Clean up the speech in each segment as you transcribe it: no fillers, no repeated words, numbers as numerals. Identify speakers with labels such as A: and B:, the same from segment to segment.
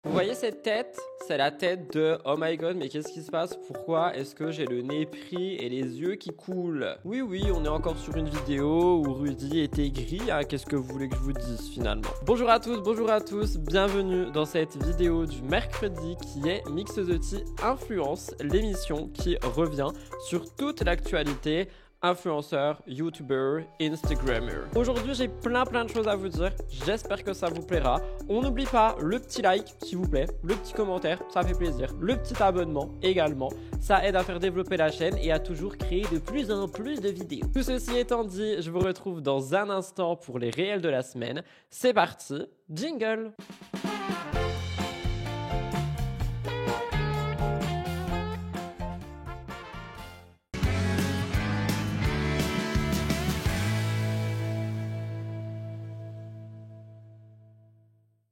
A: Vous voyez cette tête? C'est la tête de « Oh my god, mais qu'est-ce qui se passe? Pourquoi est-ce que j'ai le nez pris et les yeux qui coulent ?» Oui, on est encore sur une vidéo où Rudy est aigri, hein, qu'est-ce que vous voulez que je vous dise finalement? Bonjour à tous, bienvenue dans cette vidéo du mercredi qui est Mix the Tea Influence, l'émission qui revient sur toute l'actualité influenceur, youtubeur, instagrammer. Aujourd'hui, j'ai plein de choses à vous dire. J'espère que ça vous plaira. On n'oublie pas le petit like, s'il vous plaît, le petit commentaire, ça fait plaisir. Le petit abonnement également, ça aide à faire développer la chaîne et à toujours créer de plus en plus de vidéos. Tout ceci étant dit, je vous retrouve dans un instant pour les réels de la semaine. C'est parti, jingle!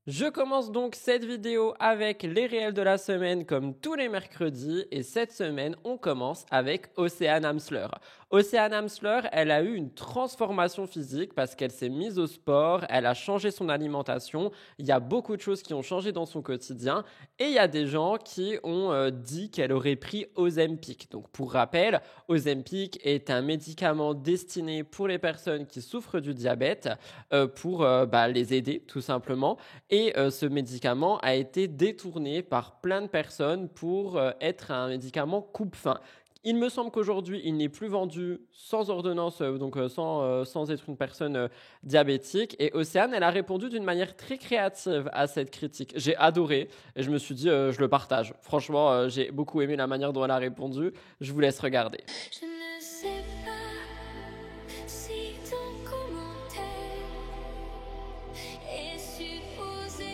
A: Je commence donc cette vidéo avec les réels de la semaine comme tous les mercredis et cette semaine on commence avec Océane Amsler. Océane Amsler, elle a eu une transformation physique parce qu'elle s'est mise au sport, elle a changé son alimentation, il y a beaucoup de choses qui ont changé dans son quotidien et il y a des gens qui ont dit qu'elle aurait pris Ozempic. Donc pour rappel, Ozempic est un médicament destiné pour les personnes qui souffrent du diabète pour les aider tout simplement. Et ce médicament a été détourné par plein de personnes pour être un médicament coupe-faim. Il me semble qu'aujourd'hui, il n'est plus vendu sans ordonnance, sans être une personne diabétique. Et Océane, elle a répondu d'une manière très créative à cette critique. J'ai adoré et je me suis dit, je le partage. Franchement, j'ai beaucoup aimé la manière dont elle a répondu. Je vous laisse regarder.
B: Je ne sais pas si ton commentaire est supposé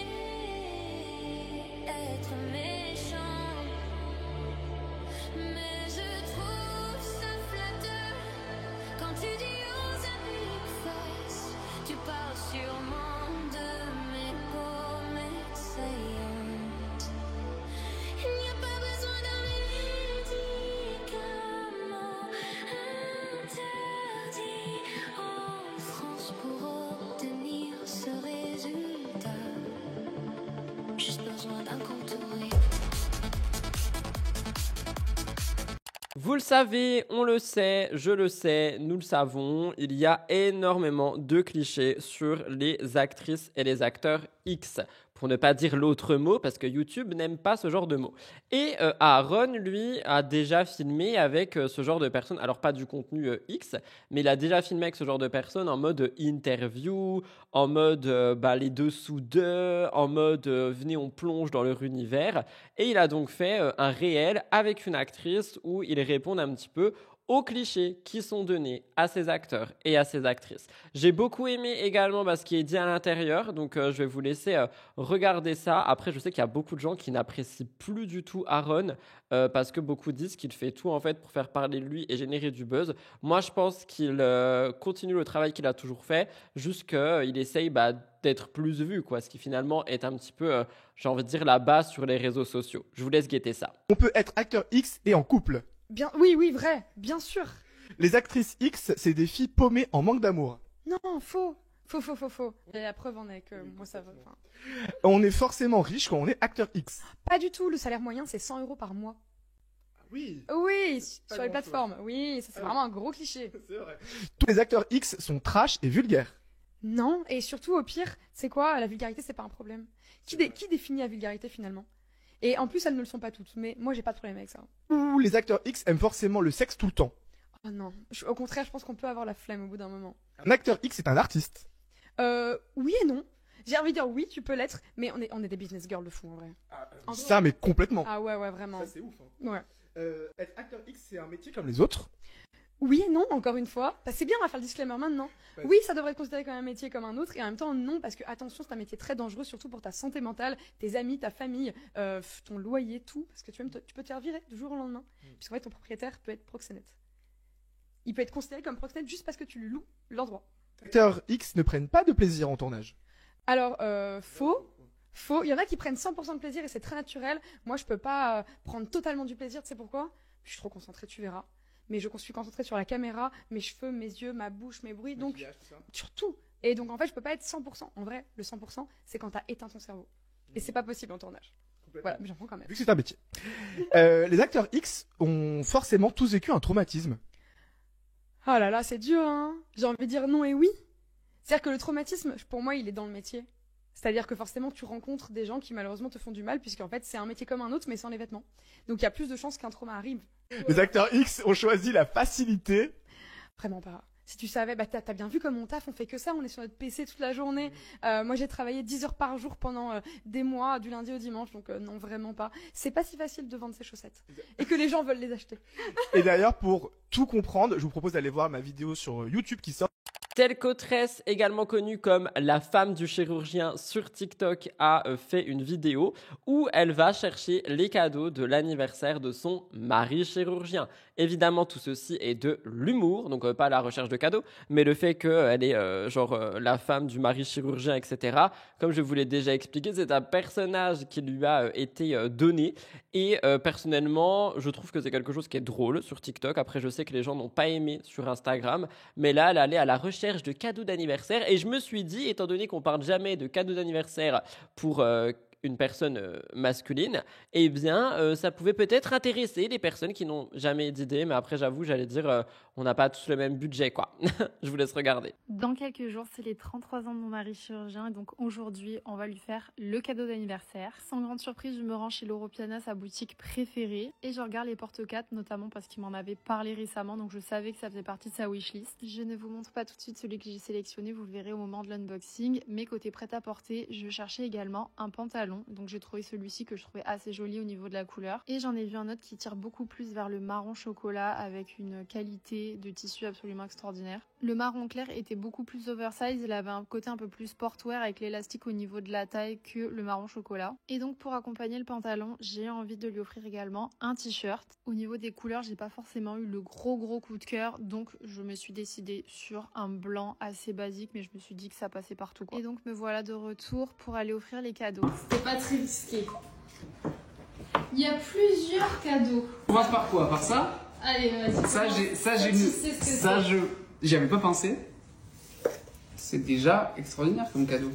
B: être méchant, mais je trouve ça flatteur quand tu dis aux amis face, tu parles sûrement de mes promesses saillantes. Il n'y a pas besoin d'un médicament interdit en France pour obtenir ce résultat. Juste besoin d'un contour.
A: Vous le savez, on le sait, je le sais, nous le savons, il y a énormément de clichés sur les actrices et les acteurs X, pour ne pas dire l'autre mot, parce que YouTube n'aime pas ce genre de mots. Et Aaron, lui, a déjà filmé avec ce genre de personnes, alors pas du contenu X, mais il a déjà filmé avec ce genre de personnes en mode interview, en mode les dessous d'eux, en mode venez on plonge dans leur univers. Et il a donc fait un réel avec une actrice où il répond un petit peu aux clichés qui sont donnés à ces acteurs et à ces actrices. J'ai beaucoup aimé également ce qui est dit à l'intérieur, donc je vais vous laisser regarder ça. Après, je sais qu'il y a beaucoup de gens qui n'apprécient plus du tout Aaron parce que beaucoup disent qu'il fait tout en fait pour faire parler de lui et générer du buzz. Moi, je pense qu'il continue le travail qu'il a toujours fait, juste qu'il essaye d'être plus vu, quoi, ce qui finalement est un petit peu, j'ai envie de dire, la base sur les réseaux sociaux. Je vous laisse guetter ça.
C: On peut être acteur X et en couple.
D: Bien, oui, vrai, bien sûr.
C: Les actrices X, c'est des filles paumées en manque d'amour.
D: Non, faux. Et la preuve en est que moi ça va. Enfin,
C: On est forcément riche quand on est acteur X.
D: pas du tout, le salaire moyen c'est 100 € par mois.
C: Oui,
D: Oui,
C: Pas
D: sur les
C: grand-chose.
D: plateformes. Oui, ça c'est
C: Ah oui.
D: vraiment un gros cliché.
C: c'est vrai. Tous les acteurs X sont trash et vulgaires.
D: Non, et surtout au pire, c'est quoi? La vulgarité c'est pas un problème. Qui définit la vulgarité finalement? Et en plus elles ne le sont pas toutes, mais moi j'ai pas de problème avec ça.
C: Ou les acteurs X aiment forcément le sexe tout le temps.
D: Oh non, au contraire je pense qu'on peut avoir la flemme au bout d'un moment.
C: Un acteur X est un artiste.
D: Oui et non. J'ai envie de dire oui tu peux l'être, mais on est des business girls de fou en vrai. En
C: Ça, mais complètement.
D: Ah ouais vraiment.
C: c'est ouf. Hein.
D: Ouais.
C: Être acteur X, c'est un métier comme les autres.
D: Oui et non, encore une fois. C'est bien, on va faire le disclaimer maintenant.
C: Ouais.
D: Oui, ça devrait être considéré comme un métier comme un autre, et en même temps, non, parce que, attention, c'est un métier très dangereux, surtout pour ta santé mentale, tes amis, ta famille, ton loyer, tout, parce que tu peux te faire virer du jour au lendemain. Puisqu'en fait, ton propriétaire peut être proxénète. Il peut être considéré comme proxénète juste parce que tu lui loues l'endroit.
C: Les acteurs X ne prennent pas de plaisir en tournage.
D: Alors, faux. Faux. Il y en a qui prennent 100% de plaisir et c'est très naturel. Moi, je peux pas prendre totalement du plaisir, tu sais pourquoi? Je suis trop concentrée, tu verras. Mais je suis concentrée sur la caméra, mes cheveux, mes yeux, ma bouche, mes bruits, donc sur tout. Et donc en fait, je peux pas être 100%. En vrai, le 100%, c'est quand t'as éteint ton cerveau. Et c'est pas possible en tournage. Voilà, mais j'en prends quand même.
C: Vu que c'est un métier. Les acteurs X ont forcément tous vécu un traumatisme.
D: Oh là là, c'est dur, hein. J'ai envie de dire non et oui. C'est-à-dire que le traumatisme, pour moi, il est dans le métier. C'est-à-dire que forcément, tu rencontres des gens qui malheureusement te font du mal, puisqu'en fait, c'est un métier comme un autre, mais sans les vêtements. Donc il y a plus de chances qu'un trauma arrive.
C: Les acteurs X ont choisi la facilité.
D: Vraiment pas. Si tu savais, bah t'as bien vu comme on taffe, on fait que ça, on est sur notre PC toute la journée. Moi j'ai travaillé 10 heures par jour pendant des mois, du lundi au dimanche, donc non, vraiment pas. C'est pas si facile de vendre ses chaussettes. Et que les gens veulent les acheter.
C: Et d'ailleurs, pour tout comprendre, je vous propose d'aller voir ma vidéo sur YouTube qui sort.
A: Telco Tress, également connue comme la femme du chirurgien sur TikTok, a fait une vidéo où elle va chercher les cadeaux de l'anniversaire de son mari chirurgien. Évidemment, tout ceci est de l'humour, donc pas la recherche de cadeaux, mais le fait qu'elle est la femme du mari chirurgien, etc. Comme je vous l'ai déjà expliqué, c'est un personnage qui lui a été donné. Et personnellement, je trouve que c'est quelque chose qui est drôle sur TikTok. Après, je sais que les gens n'ont pas aimé sur Instagram, mais là, elle allait à la recherche de cadeaux d'anniversaire. Et je me suis dit, étant donné qu'on parle jamais de cadeaux d'anniversaire pour une personne masculine, eh bien, ça pouvait peut-être intéresser les personnes qui n'ont jamais d'idée. Mais après, j'avoue, j'allais dire, on n'a pas tous le même budget, quoi. Je vous laisse regarder.
E: Dans quelques jours, c'est les 33 ans de mon mari chirurgien. Et donc aujourd'hui, on va lui faire le cadeau d'anniversaire. Sans grande surprise, je me rends chez l'Europiana, sa boutique préférée. Et je regarde les porte-4, notamment parce qu'il m'en avait parlé récemment. Donc je savais que ça faisait partie de sa wishlist. Je ne vous montre pas tout de suite celui que j'ai sélectionné. Vous le verrez au moment de l'unboxing. Mais côté prêt-à-porter, je cherchais également un pantalon. Donc j'ai trouvé celui-ci que je trouvais assez joli au niveau de la couleur. Et j'en ai vu un autre qui tire beaucoup plus vers le marron chocolat avec une qualité de tissu absolument extraordinaire. Le marron clair était beaucoup plus oversize, il avait un côté un peu plus sportwear avec l'élastique au niveau de la taille que le marron chocolat. Et donc pour accompagner le pantalon, j'ai envie de lui offrir également un t-shirt. Au niveau des couleurs, j'ai pas forcément eu le gros coup de cœur, donc je me suis décidée sur un blanc assez basique, mais je me suis dit que ça passait partout, quoi. Et donc me voilà de retour pour aller offrir les cadeaux. C'était pas très risqué. Il y a plusieurs cadeaux.
F: On commence par quoi? Par ça?
E: Allez, vas-y.
F: J'y avais pas pensé. C'est déjà extraordinaire comme cadeau.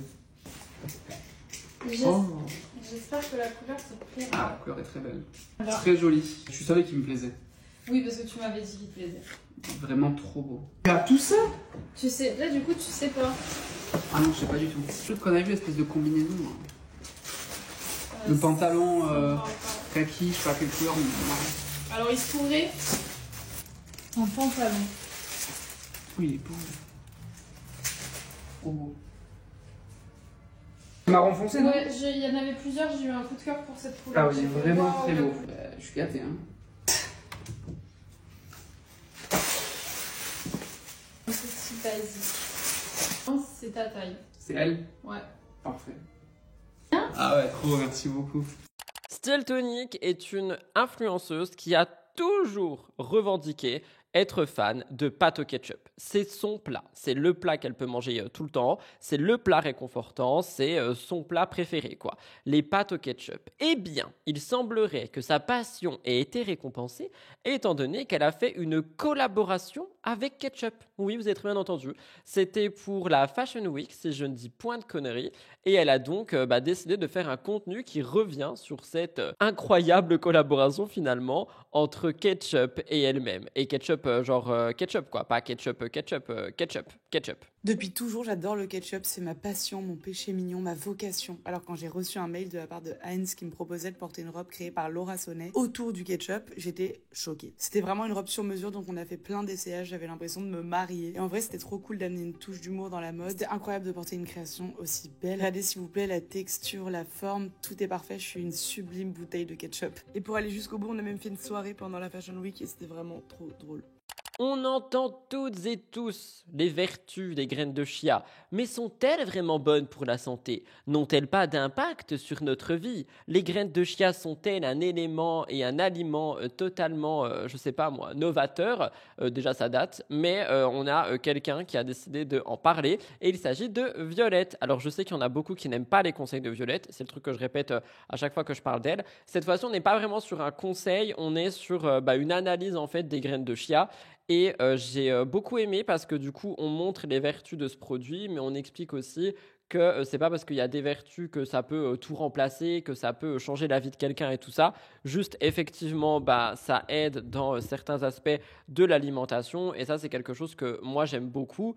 E: J'espère que la couleur te plaira.
F: Ah, la couleur est très belle.
E: Alors.
F: Très jolie. Je savais qu'il me plaisait.
E: Oui, parce que tu m'avais dit qu'il te plaisait.
F: Vraiment trop beau. Regarde tout ça?
E: Tu sais, là du coup, tu sais pas.
F: Ah non, je sais pas du tout. Je qu'on a vu, espèce de combinaison. Le pantalon kaki, je sais pas quelle couleur, mais marron.
E: Alors, il se trouverait un pantalon.
F: Oui, il est beau. Trop beau. Marron foncé, non?
E: Ouais, il y en avait plusieurs, j'ai eu un coup de cœur pour cette couleur.
F: Ah oui,
E: J'ai fait,
F: vraiment
E: waouh,
F: très beau.
E: la
F: Je suis gâté, hein.
E: C'est si basique. C'est ta taille.
F: C'est elle?
E: Ouais.
F: Parfait. Ah ouais, trop, merci beaucoup.
A: Style Tonic est une influenceuse qui a toujours revendiqué être fan de pâte au ketchup. C'est son plat. C'est le plat qu'elle peut manger tout le temps. C'est le plat réconfortant. C'est son plat préféré, quoi. Les pâtes au ketchup. Eh bien, il semblerait que sa passion ait été récompensée étant donné qu'elle a fait une collaboration avec ketchup. Oui, vous avez très bien entendu. C'était pour la Fashion Week, si je ne dis point de conneries. Et elle a donc décidé de faire un contenu qui revient sur cette incroyable collaboration finalement entre ketchup et elle-même. Et ketchup, ketchup quoi, pas ketchup.
G: Depuis toujours, j'adore le ketchup, c'est ma passion, mon péché mignon, ma vocation. Alors quand j'ai reçu un mail de la part de Heinz qui me proposait de porter une robe créée par Laura Sonnet autour du ketchup, j'étais choquée. C'était vraiment une robe sur mesure, donc on a fait plein d'essayages, j'avais l'impression de me marier. Et en vrai, c'était trop cool d'amener une touche d'humour dans la mode. C'était incroyable de porter une création aussi belle. Regardez s'il vous plaît la texture, la forme, tout est parfait, je suis une sublime bouteille de ketchup. Et pour aller jusqu'au bout, on a même fait une soirée pendant la Fashion Week et c'était vraiment trop drôle.
A: On entend toutes et tous les vertus des graines de chia, mais sont-elles vraiment bonnes pour la santé? N'ont-elles pas d'impact sur notre vie? Les graines de chia sont-elles un élément et un aliment totalement, novateur? Déjà ça date, mais on a quelqu'un qui a décidé d'en parler et il s'agit de Violette. Alors je sais qu'il y en a beaucoup qui n'aiment pas les conseils de Violette, c'est le truc que je répète à chaque fois que je parle d'elle. Cette fois-ci on n'est pas vraiment sur un conseil, on est sur une analyse en fait des graines de chia. Et j'ai beaucoup aimé parce que du coup, on montre les vertus de ce produit, mais on explique aussi que c'est pas parce qu'il y a des vertus que ça peut tout remplacer, que ça peut changer la vie de quelqu'un et tout ça. Juste, effectivement, bah, ça aide dans certains aspects de l'alimentation. Et ça, c'est quelque chose que moi, j'aime beaucoup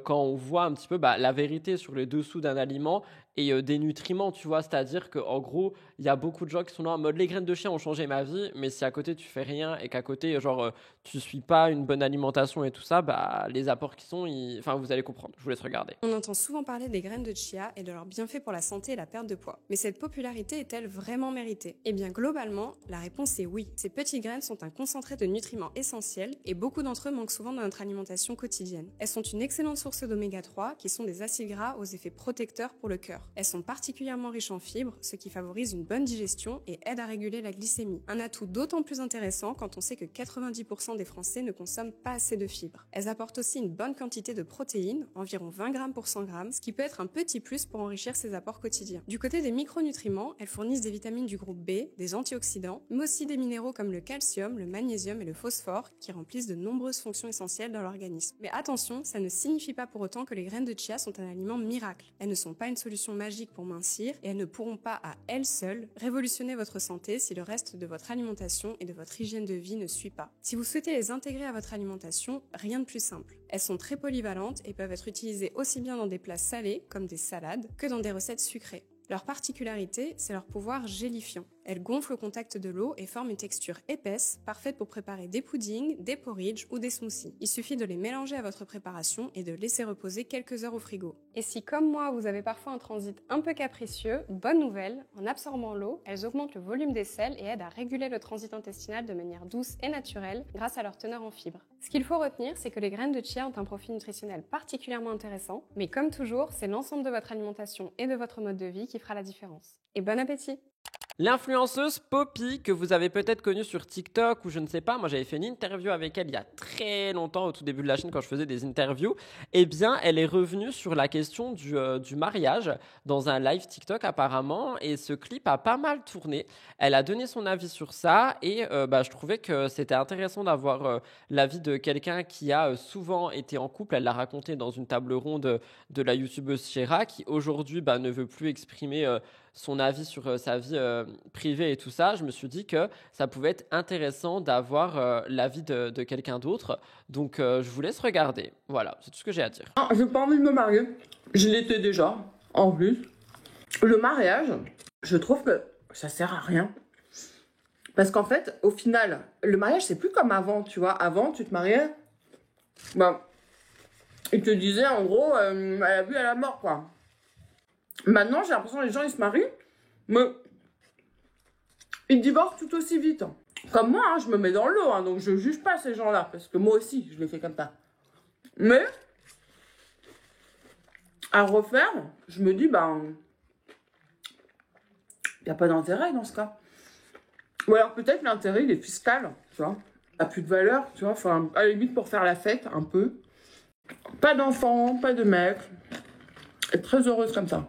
A: quand on voit un petit peu bah, la vérité sur les dessous d'un aliment et des nutriments, tu vois. C'est-à-dire qu'en gros, il y a beaucoup de gens qui sont là en mode les graines de chien ont changé ma vie, mais si à côté tu fais rien et qu'à côté, genre, tu suis pas une bonne alimentation et tout ça, bah, les apports qui sont, enfin, vous allez comprendre. Je vous laisse regarder.
H: On entend souvent parler des graines de chia et de leurs bienfaits pour la santé et la perte de poids. Mais cette popularité est-elle vraiment méritée? Eh bien, globalement, la réponse est oui. Ces petites graines sont un concentré de nutriments essentiels et beaucoup d'entre eux manquent souvent dans notre alimentation quotidienne. Elles sont une excellente source d'oméga 3 qui sont des acides gras aux effets protecteurs pour le cœur. Elles sont particulièrement riches en fibres, ce qui favorise une bonne digestion et aide à réguler la glycémie. Un atout d'autant plus intéressant quand on sait que 90% des Français ne consomment pas assez de fibres. Elles apportent aussi une bonne quantité de protéines, environ 20 grammes pour 100 grammes, ce qui peut être un petit plus pour enrichir ses apports quotidiens. Du côté des micronutriments, elles fournissent des vitamines du groupe B, des antioxydants, mais aussi des minéraux comme le calcium, le magnésium et le phosphore qui remplissent de nombreuses fonctions essentielles dans l'organisme. Mais attention, ça ne signifie pas pour autant que les graines de chia sont un aliment miracle. Elles ne sont pas une solution magique pour mincir et elles ne pourront pas à elles seules révolutionner votre santé si le reste de votre alimentation et de votre hygiène de vie ne suit pas. Si vous souhaitez les intégrer à votre alimentation, rien de plus simple. Elles sont très polyvalentes et peuvent être utilisées aussi bien dans des plats salés, comme des salades, que dans des recettes sucrées. Leur particularité, c'est leur pouvoir gélifiant. Elles gonflent au contact de l'eau et forment une texture épaisse, parfaite pour préparer des puddings, des porridges ou des smoothies. Il suffit de les mélanger à votre préparation et de laisser reposer quelques heures au frigo. Et si, comme moi, vous avez parfois un transit un peu capricieux, bonne nouvelle, en absorbant l'eau, elles augmentent le volume des selles et aident à réguler le transit intestinal de manière douce et naturelle grâce à leur teneur en fibres. Ce qu'il faut retenir, c'est que les graines de chia ont un profil nutritionnel particulièrement intéressant, mais comme toujours, c'est l'ensemble de votre alimentation et de votre mode de vie qui fera la différence. Et bon appétit!
A: L'influenceuse Poppy, que vous avez peut-être connue sur TikTok ou je ne sais pas, moi j'avais fait une interview avec elle il y a très longtemps au tout début de la chaîne quand je faisais des interviews, eh bien elle est revenue sur la question du mariage dans un live TikTok apparemment et ce clip a pas mal tourné. Elle a donné son avis sur ça et je trouvais que c'était intéressant d'avoir l'avis de quelqu'un qui a souvent été en couple. Elle l'a raconté dans une table ronde de la youtubeuse Shera qui aujourd'hui ne veut plus exprimer son avis sur sa vie privée et tout ça. Je me suis dit que ça pouvait être intéressant d'avoir l'avis de quelqu'un d'autre. Donc, je vous laisse regarder. Voilà, c'est tout ce que j'ai à dire.
I: Ah, j'ai pas envie de me marier. Je l'étais déjà, en plus. Le mariage, je trouve que ça sert à rien. Parce qu'en fait, au final, le mariage, c'est plus comme avant, tu vois. Avant, tu te mariais, ils te disaient, en gros, à la vie, à la mort, quoi. Maintenant, j'ai l'impression que les gens, ils se marient, mais ils divorcent tout aussi vite. Comme moi, je me mets dans l'eau, donc je juge pas ces gens-là, parce que moi aussi, je l'ai fait comme ça. Mais, à refaire, je me dis, il n'y a pas d'intérêt dans ce cas. Ou alors peut-être l'intérêt, il est fiscal, tu vois. Ça n'a plus de valeur, tu vois. Enfin, à la limite, pour faire la fête, un peu. Pas d'enfants, pas de mec. Être très heureuse comme ça.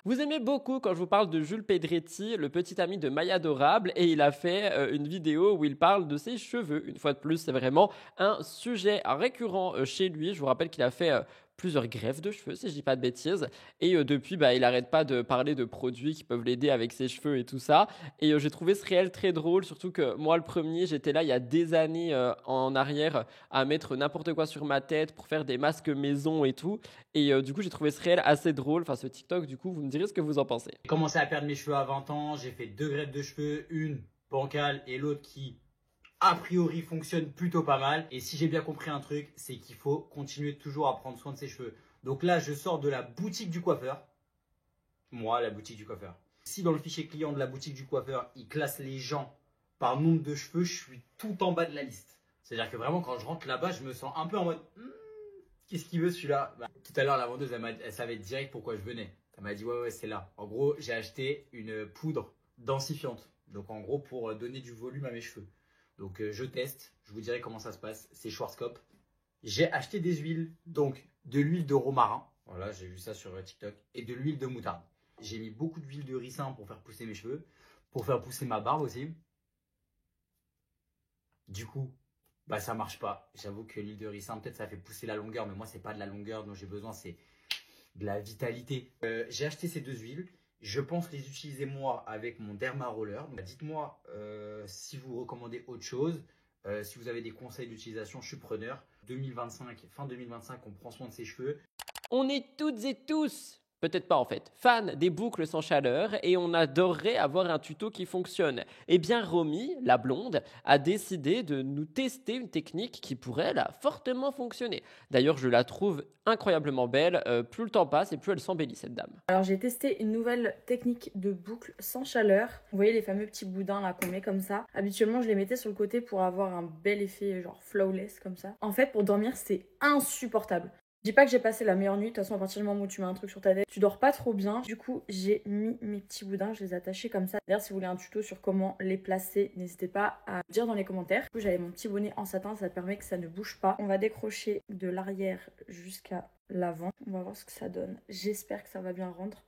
A: Vous aimez beaucoup quand je vous parle de Jules Pedretti, le petit ami de Maya Adorable, et il a fait une vidéo où il parle de ses cheveux. Une fois de plus, c'est vraiment un sujet récurrent chez lui. Je vous rappelle qu'il a fait plusieurs greffes de cheveux, si je dis pas de bêtises. Et depuis, il n'arrête pas de parler de produits qui peuvent l'aider avec ses cheveux et tout ça. Et j'ai trouvé ce réel très drôle, surtout que moi, le premier, j'étais là il y a des années en arrière à mettre n'importe quoi sur ma tête pour faire des masques maison et tout. Et du coup, j'ai trouvé ce réel assez drôle. Enfin, ce TikTok, du coup, vous me direz ce que vous en pensez.
J: J'ai commencé à perdre mes cheveux à 20 ans. J'ai fait 2 greffes de cheveux, une bancale et l'autre qui a priori fonctionne plutôt pas mal. Et si j'ai bien compris un truc, c'est qu'il faut continuer toujours à prendre soin de ses cheveux. Donc là, je sors de la boutique du coiffeur. Moi, la boutique du coiffeur. Si dans le fichier client de la boutique du coiffeur, il classe les gens par nombre de cheveux, je suis tout en bas de la liste. C'est-à-dire que vraiment, quand je rentre là-bas, je me sens un peu en mode qu'est-ce qu'il veut celui-là? Tout à l'heure, la vendeuse, elle savait direct pourquoi je venais. Elle m'a dit ouais, c'est là. En gros, j'ai acheté une poudre densifiante. Donc en gros, pour donner du volume à mes cheveux. Donc je teste, je vous dirai comment ça se passe. C'est Schwarzkopf. J'ai acheté des huiles, donc de l'huile de romarin, voilà, j'ai vu ça sur TikTok, et de l'huile de moutarde. J'ai mis beaucoup d'huile de ricin pour faire pousser mes cheveux, pour faire pousser ma barbe aussi. Du coup, bah ça marche pas. J'avoue que l'huile de ricin, peut-être ça fait pousser la longueur, mais moi c'est pas de la longueur dont j'ai besoin, c'est de la vitalité. J'ai acheté ces 2 huiles. Je pense les utiliser moi avec mon Derma Roller. Donc, dites-moi si vous recommandez autre chose. Si vous avez des conseils d'utilisation, je suis preneur. 2025, fin 2025, on prend soin de ses cheveux.
A: On est toutes et tous, peut-être pas en fait, fans des boucles sans chaleur et on adorerait avoir un tuto qui fonctionne. Eh bien Romy, la blonde, a décidé de nous tester une technique qui pourrait elle fortement fonctionner. D'ailleurs je la trouve incroyablement belle, plus le temps passe et plus elle s'embellit cette dame.
K: Alors j'ai testé une nouvelle technique de boucle sans chaleur. Vous voyez les fameux petits boudins là qu'on met comme ça. Habituellement je les mettais sur le côté pour avoir un bel effet genre flawless comme ça. En fait pour dormir c'est insupportable. Je dis pas que j'ai passé la meilleure nuit, de toute façon à partir du moment où tu mets un truc sur ta tête, tu dors pas trop bien. Du coup j'ai mis mes petits boudins, je les ai attachés comme ça. D'ailleurs si vous voulez un tuto sur comment les placer, n'hésitez pas à me dire dans les commentaires. Du coup j'avais mon petit bonnet en satin, ça permet que ça ne bouge pas. On va décrocher de l'arrière jusqu'à l'avant. On va voir ce que ça donne. J'espère que ça va bien rendre.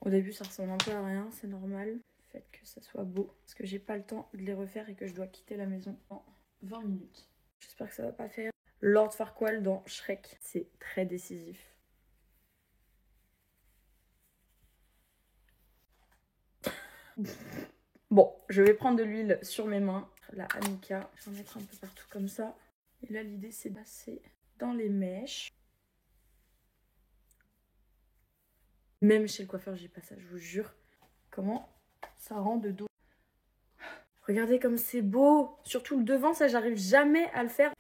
K: Au début ça ressemble un peu à rien, c'est normal. Faites que ça soit beau. Parce que j'ai pas le temps de les refaire et que je dois quitter la maison en 20 minutes. J'espère que ça va pas faire Lord Farquaad dans Shrek. C'est très décisif. Bon, je vais prendre de l'huile sur mes mains. La Amika, je vais en mettre un peu partout comme ça. Et là, l'idée, c'est de passer dans les mèches. Même chez le coiffeur, j'ai pas ça, je vous jure. Comment ça rend de dos. Regardez comme c'est beau. Surtout le devant, ça, j'arrive jamais à le faire.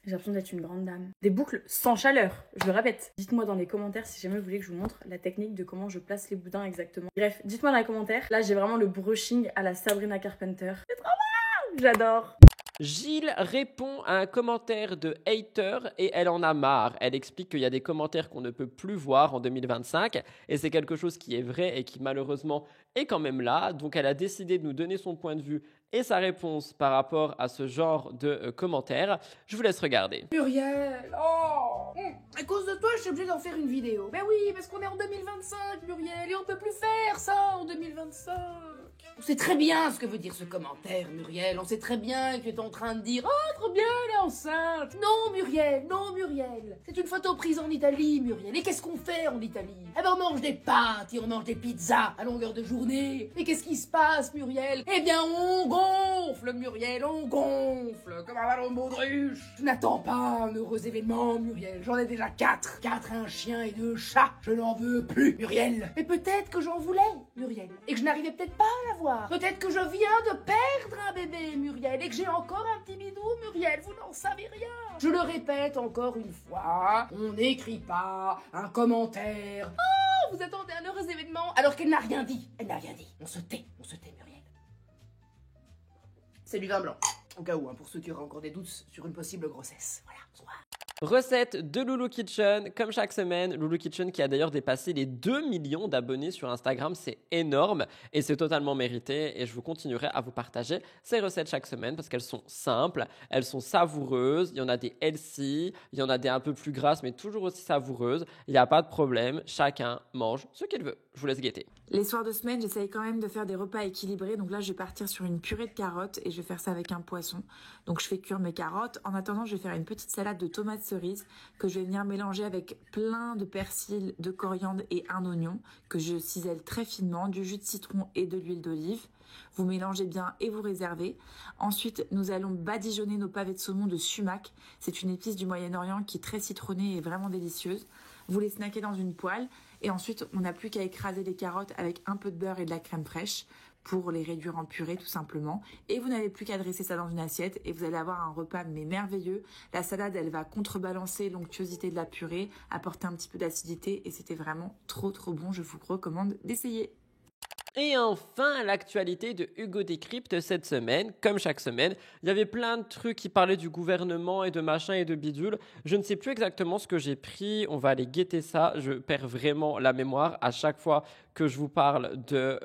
K: J'ai l'impression d'être une grande dame. Des boucles sans chaleur, je le répète. Dites-moi dans les commentaires si jamais vous voulez que je vous montre la technique de comment je place les boudins exactement. Bref, dites-moi dans les commentaires. Là, j'ai vraiment le brushing à la Sabrina Carpenter. C'est trop bien, j'adore.
A: Gilles répond à un commentaire de hater et elle en a marre. Elle explique qu'il y a des commentaires qu'on ne peut plus voir en 2025 et c'est quelque chose qui est vrai et qui malheureusement est quand même là. Donc elle a décidé de nous donner son point de vue et sa réponse par rapport à ce genre de commentaires. Je vous laisse regarder.
L: Muriel, oh, à cause de toi, je suis obligée d'en faire une vidéo. Ben oui, parce qu'on est en 2025, Muriel, et on peut plus faire ça en 2025. On sait très bien ce que veut dire ce commentaire, Muriel. On sait très bien que tu es en train de dire « Oh, trop bien, elle est enceinte !» Non, Muriel, non, Muriel. C'est une photo prise en Italie, Muriel. Et qu'est-ce qu'on fait en Italie? Eh ben, on mange des pâtes et on mange des pizzas à longueur de journée. Et qu'est-ce qui se passe, Muriel? Eh bien, on gonfle, Muriel, on gonfle, comme un ballon de baudruche. Je n'attends pas un heureux événement, Muriel. J'en ai déjà 4. 4, un chien et 2 chats. Je n'en veux plus, Muriel. Mais peut-être que j'en voulais, Muriel. Et que je n'arrivais peut-être pas à l'avoir. Peut-être que je viens de perdre un bébé, Muriel, et que j'ai encore un petit bidou, Muriel, vous n'en savez rien. Je le répète encore une fois, on n'écrit pas un commentaire. Oh, vous attendez un heureux événement, alors qu'elle n'a rien dit. Elle n'a rien dit. On se tait, Muriel. C'est du vin blanc, au cas où, hein, pour ceux qui auraient encore des doutes sur une possible grossesse. Voilà, bonsoir.
A: Recette de Loulou Kitchen, comme chaque semaine, Loulou Kitchen qui a d'ailleurs dépassé les 2 millions d'abonnés sur Instagram, c'est énorme et c'est totalement mérité et je vous continuerai à vous partager ces recettes chaque semaine parce qu'elles sont simples, elles sont savoureuses, il y en a des healthy, il y en a des un peu plus grasses mais toujours aussi savoureuses, il n'y a pas de problème, chacun mange ce qu'il veut. Je vous laisse guetter.
M: Les soirs de semaine, j'essaye quand même de faire des repas équilibrés. Donc là, je vais partir sur une purée de carottes et je vais faire ça avec un poisson. Donc je fais cuire mes carottes. En attendant, je vais faire une petite salade de tomates cerises que je vais venir mélanger avec plein de persil, de coriandre et un oignon que je cisèle très finement, du jus de citron et de l'huile d'olive. Vous mélangez bien et vous réservez. Ensuite, nous allons badigeonner nos pavés de saumon de sumac. C'est une épice du Moyen-Orient qui est très citronnée et vraiment délicieuse. Vous les snackez dans une poêle et ensuite on n'a plus qu'à écraser les carottes avec un peu de beurre et de la crème fraîche pour les réduire en purée tout simplement. Et vous n'avez plus qu'à dresser ça dans une assiette et vous allez avoir un repas mais merveilleux. La salade, elle va contrebalancer l'onctuosité de la purée, apporter un petit peu d'acidité et c'était vraiment trop bon. Je vous recommande d'essayer.
A: Et enfin, l'actualité de Hugo Décrypte cette semaine. Comme chaque semaine, il y avait plein de trucs qui parlaient du gouvernement et de machin et de bidule. Je ne sais plus exactement ce que j'ai pris. On va aller guetter ça. Je perds vraiment la mémoire à chaque fois que je vous parle de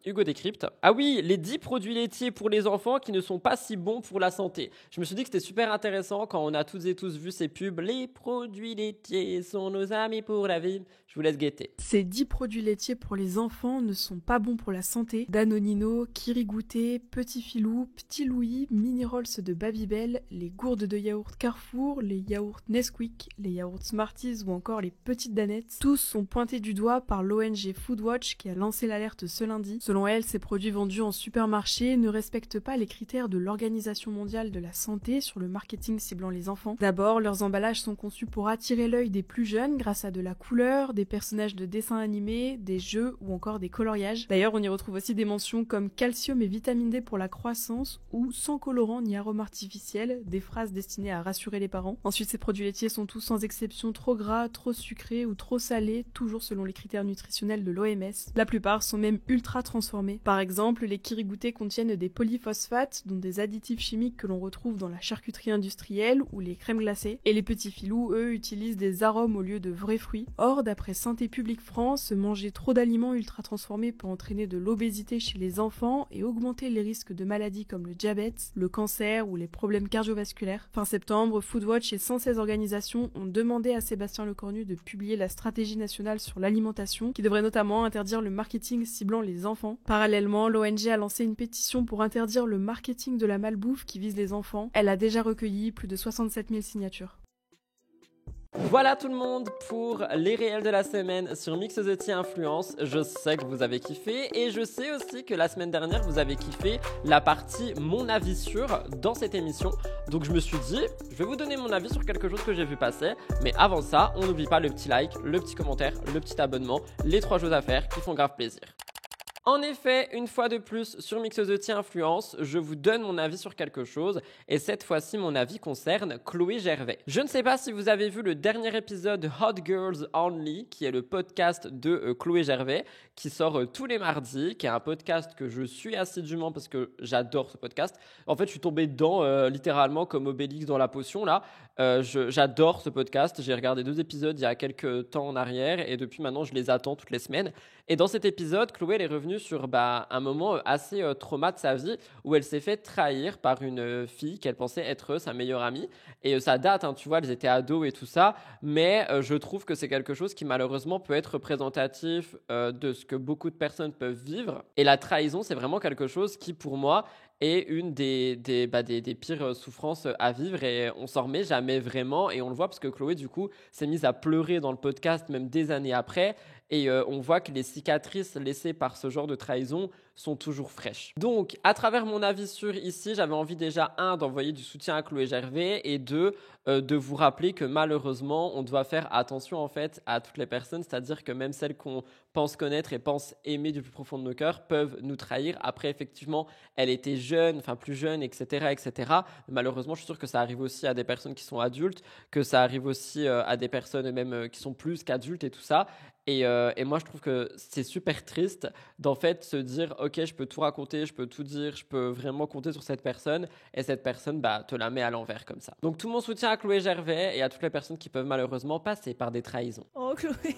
A: Hugo Décrypte. Ah oui, les 10 produits laitiers pour les enfants qui ne sont pas si bons pour la santé. Je me suis dit que c'était super intéressant quand on a toutes et tous vu ces pubs. Les produits laitiers sont nos amis pour la vie. Je vous laisse guetter.
D: Ces 10 produits laitiers pour les enfants ne sont pas bons pour la santé. Danonino, Kirigouté, Petit Filou, Petit Louis, Mini Rolls de Babybel, les gourdes de yaourt Carrefour, les yaourts Nesquik, les yaourts Smarties ou encore les petites danettes. Tous sont pointés du doigt par l'ONG Foodwatch qui a lancé l'alerte ce lundi. Selon elle, ces produits vendus en supermarché ne respectent pas les critères de l'Organisation mondiale de la santé sur le marketing ciblant les enfants. D'abord, leurs emballages sont conçus pour attirer l'œil des plus jeunes grâce à de la couleur, des personnages de dessins animés, des jeux ou encore des coloriages. D'ailleurs, on y retrouve aussi des mentions comme calcium et vitamine D pour la croissance ou sans colorant ni arôme artificiel, des phrases destinées à rassurer les parents. Ensuite, ces produits laitiers sont tous sans exception trop gras, trop sucrés ou trop salés, toujours selon les critères nutritionnels de l'OMS. La plupart sont même ultra transformés. Par exemple, les Kirigoutés contiennent des polyphosphates, dont des additifs chimiques que l'on retrouve dans la charcuterie industrielle ou les crèmes glacées. Et les petits filous, eux, utilisent des arômes au lieu de vrais fruits. Or, d'après Santé publique France, manger trop d'aliments ultra transformés peut entraîner de l'obésité chez les enfants et augmenter les risques de maladies comme le diabète, le cancer ou les problèmes cardiovasculaires. Fin septembre, Foodwatch et 116 organisations ont demandé à Sébastien Lecornu de publier la stratégie nationale sur l'alimentation, qui devrait notamment interdire le marketing ciblant les enfants. Parallèlement, l'ONG a lancé une pétition pour interdire le marketing de la malbouffe qui vise les enfants. Elle a déjà recueilli plus de 67 000 signatures.
A: Voilà tout le monde pour les réels de la semaine sur Mix the Tea Influence. Je sais que vous avez kiffé et je sais aussi que la semaine dernière vous avez kiffé la partie mon avis sur dans cette émission. Donc je me suis dit, je vais vous donner mon avis sur quelque chose que j'ai vu passer. Mais avant ça, on n'oublie pas le petit like, le petit commentaire, le petit abonnement, les 3 choses à faire qui font grave plaisir. En effet, une fois de plus, sur Mix the Tea Influence, je vous donne mon avis sur quelque chose et cette fois-ci, mon avis concerne Chloé Gervais. Je ne sais pas si vous avez vu le dernier épisode de Hot Girls Only, qui est le podcast de Chloé Gervais, qui sort tous les mardis, qui est un podcast que je suis assidûment parce que j'adore ce podcast. En fait, je suis tombé dedans littéralement comme Obélix dans la potion, là. J'adore ce podcast. J'ai regardé 2 épisodes il y a quelques temps en arrière et depuis maintenant, je les attends toutes les semaines. Et dans cet épisode, Chloé elle est revenue sur un moment assez trauma de sa vie où elle s'est fait trahir par une fille qu'elle pensait être sa meilleure amie. Et ça date, hein, tu vois, elles étaient ados et tout ça. Mais je trouve que c'est quelque chose qui malheureusement peut être représentatif de ce que beaucoup de personnes peuvent vivre. Et la trahison, c'est vraiment quelque chose qui, pour moi, est une des pires souffrances à vivre et on s'en remet jamais vraiment et on le voit parce que Chloé du coup s'est mise à pleurer dans le podcast même des années après et on voit que les cicatrices laissées par ce genre de trahison sont toujours fraîches. Donc à travers mon avis sur ici, j'avais envie déjà d'envoyer du soutien à Chloé Gervais et de vous rappeler que malheureusement on doit faire attention en fait à toutes les personnes, c'est-à-dire que même celles qu'on pense connaître et pense aimer du plus profond de nos cœurs peuvent nous trahir. Après effectivement elle était jeune, enfin plus jeune, etc. Malheureusement je suis sûr que ça arrive aussi à des personnes qui sont adultes, que ça arrive aussi à des personnes même qui sont plus qu'adultes et tout ça. Et moi, je trouve que c'est super triste d'en fait se dire « Ok, je peux tout raconter, je peux tout dire, je peux vraiment compter sur cette personne. » Et cette personne te la met à l'envers comme ça. Donc tout mon soutien à Chloé Gervais et à toutes les personnes qui peuvent malheureusement passer par des trahisons.
D: Oh Chloé.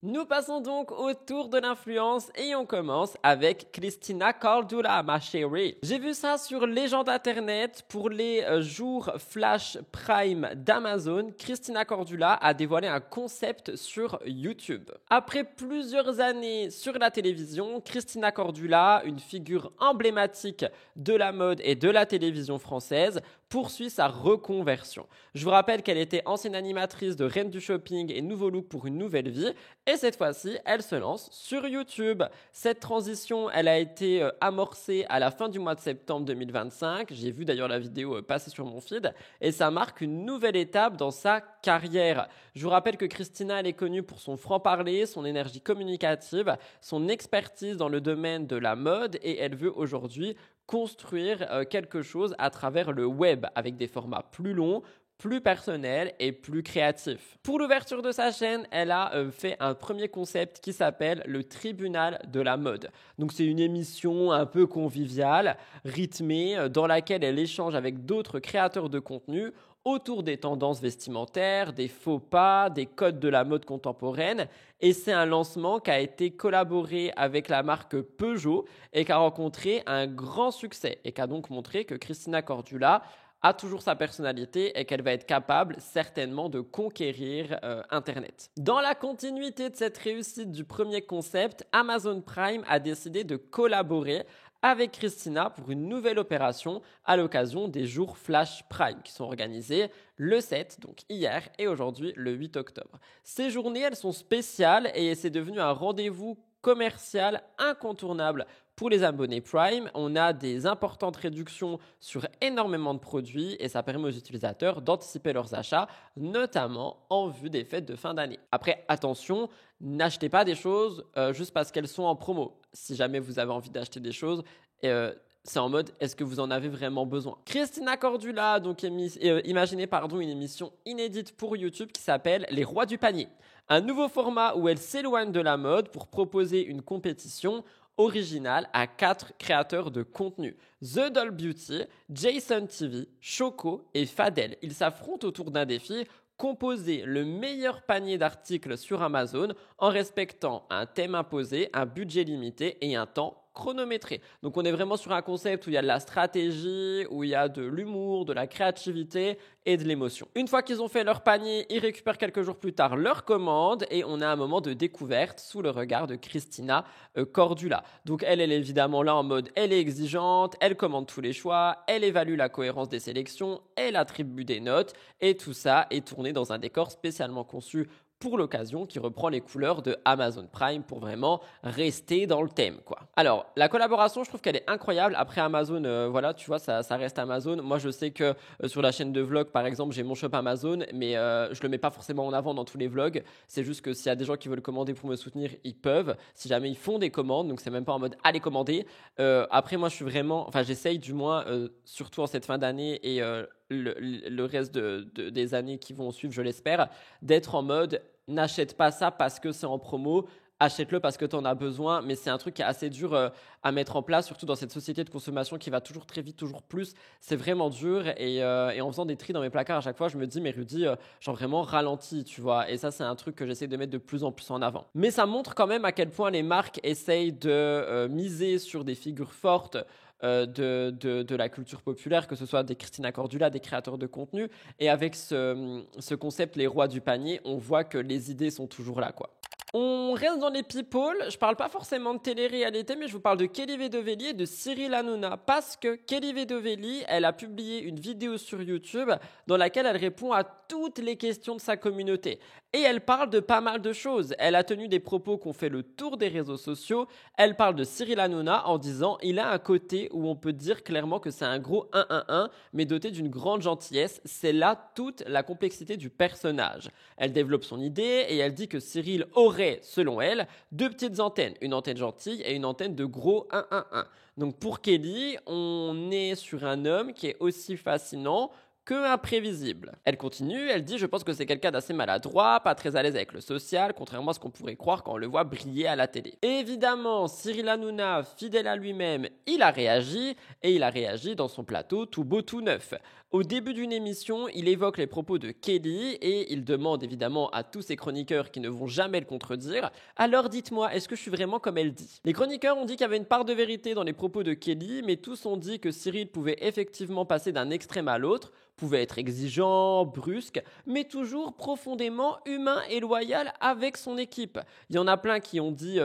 A: Nous passons donc au tour de l'influence et on commence avec Christina Cordula, ma chérie. J'ai vu ça sur Légende Internet pour les jours Flash Prime d'Amazon. Christina Cordula a dévoilé un concept sur YouTube. Après plusieurs années sur la télévision, Christina Cordula, une figure emblématique de la mode et de la télévision française, poursuit sa reconversion. Je vous rappelle qu'elle était ancienne animatrice de Reine du Shopping et Nouveau Look pour une nouvelle vie. Et cette fois-ci, elle se lance sur YouTube. Cette transition, elle a été amorcée à la fin du mois de septembre 2025. J'ai vu d'ailleurs la vidéo passer sur mon feed. Et ça marque une nouvelle étape dans sa carrière. Je vous rappelle que Christina, elle est connue pour son franc-parler, son énergie communicative, son expertise dans le domaine de la mode. Et elle veut aujourd'hui construire quelque chose à travers le web avec des formats plus longs, plus personnel et plus créatif. Pour l'ouverture de sa chaîne, elle a fait un premier concept qui s'appelle le Tribunal de la mode. Donc c'est une émission un peu conviviale, rythmée, dans laquelle elle échange avec d'autres créateurs de contenu autour des tendances vestimentaires, des faux pas, des codes de la mode contemporaine. Et c'est un lancement qui a été collaboré avec la marque Peugeot et qui a rencontré un grand succès et qui a donc montré que Christina Cordula a toujours sa personnalité et qu'elle va être capable certainement de conquérir Internet. Dans la continuité de cette réussite du premier concept, Amazon Prime a décidé de collaborer avec Christina pour une nouvelle opération à l'occasion des jours Flash Prime qui sont organisés le 7, donc hier, et aujourd'hui le 8 octobre. Ces journées, elles sont spéciales et c'est devenu un rendez-vous commercial incontournable pour les abonnés Prime. On a des importantes réductions sur énormément de produits et ça permet aux utilisateurs d'anticiper leurs achats, notamment en vue des fêtes de fin d'année. Après, attention, n'achetez pas des choses juste parce qu'elles sont en promo. Si jamais vous avez envie d'acheter des choses, c'est en mode, est-ce que vous en avez vraiment besoin? Christina Cordula a donc imaginé une émission inédite pour YouTube qui s'appelle Les Rois du Panier. Un nouveau format où elle s'éloigne de la mode pour proposer une compétition originale à 4 créateurs de contenu. The Doll Beauty, Jason TV, Choco et Fadel. Ils s'affrontent autour d'un défi: composer le meilleur panier d'articles sur Amazon en respectant un thème imposé, un budget limité et un temps chronométré. Donc on est vraiment sur un concept où il y a de la stratégie, où il y a de l'humour, de la créativité et de l'émotion. Une fois qu'ils ont fait leur panier, ils récupèrent quelques jours plus tard leur commande et on a un moment de découverte sous le regard de Christina Cordula. Donc elle est évidemment là en mode, elle est exigeante, elle commande tous les choix, elle évalue la cohérence des sélections, elle attribue des notes et tout ça est tourné dans un décor spécialement conçu pour l'occasion, qui reprend les couleurs de Amazon Prime pour vraiment rester dans le thème, quoi. Alors, la collaboration, je trouve qu'elle est incroyable. Après Amazon, voilà, tu vois, ça reste Amazon. Moi, je sais que sur la chaîne de vlog, par exemple, j'ai mon shop Amazon, mais je le mets pas forcément en avant dans tous les vlogs. C'est juste que s'il y a des gens qui veulent commander pour me soutenir, ils peuvent. Si jamais ils font des commandes, donc c'est même pas en mode allez commander. Après, moi, je suis vraiment, enfin, j'essaye du moins, surtout en cette fin d'année et le reste des années qui vont suivre, je l'espère, d'être en mode n'achète pas ça parce que c'est en promo, achète-le parce que tu en as besoin, mais c'est un truc qui est assez dur à mettre en place, surtout dans cette société de consommation qui va toujours très vite, toujours plus. C'est vraiment dur et en faisant des tris dans mes placards à chaque fois, je me dis, mais Rudy, genre vraiment ralenti, tu vois. Et ça, c'est un truc que j'essaie de mettre de plus en plus en avant. Mais ça montre quand même à quel point les marques essayent de miser sur des figures fortes de la culture populaire, que ce soit des Christina Cordula, des créateurs de contenu. Et avec ce concept, les rois du panier, on voit que les idées sont toujours là, quoi. On reste dans les people. Je parle pas forcément de télé-réalité, mais je vous parle de Kelly Vedovelli et de Cyril Hanouna. Parce que Kelly Vedovelli, elle a publié une vidéo sur YouTube dans laquelle elle répond à toutes les questions de sa communauté. Et elle parle de pas mal de choses. Elle a tenu des propos qui ont fait le tour des réseaux sociaux. Elle parle de Cyril Hanouna en disant il a un côté où on peut dire clairement que c'est un gros 1-1-1, mais doté d'une grande gentillesse. C'est là toute la complexité du personnage. Elle développe son idée et elle dit que Cyril aurait, selon elle, 2 petites antennes. Une antenne gentille et une antenne de gros 1-1-1. Donc pour Kelly, on est sur un homme qui est aussi fascinant que imprévisible. Elle continue, elle dit « Je pense que c'est quelqu'un d'assez maladroit, pas très à l'aise avec le social, contrairement à ce qu'on pourrait croire quand on le voit briller à la télé. » Évidemment, Cyril Hanouna, fidèle à lui-même, il a réagi, et il a réagi dans son plateau tout beau tout neuf. Au début d'une émission, il évoque les propos de Kelly et il demande évidemment à tous ses chroniqueurs qui ne vont jamais le contredire « Alors dites-moi, est-ce que je suis vraiment comme elle dit ?» Les chroniqueurs ont dit qu'il y avait une part de vérité dans les propos de Kelly, mais tous ont dit que Cyril pouvait effectivement passer d'un extrême à l'autre, pouvait être exigeant, brusque, mais toujours profondément humain et loyal avec son équipe. Il y en a plein qui ont dit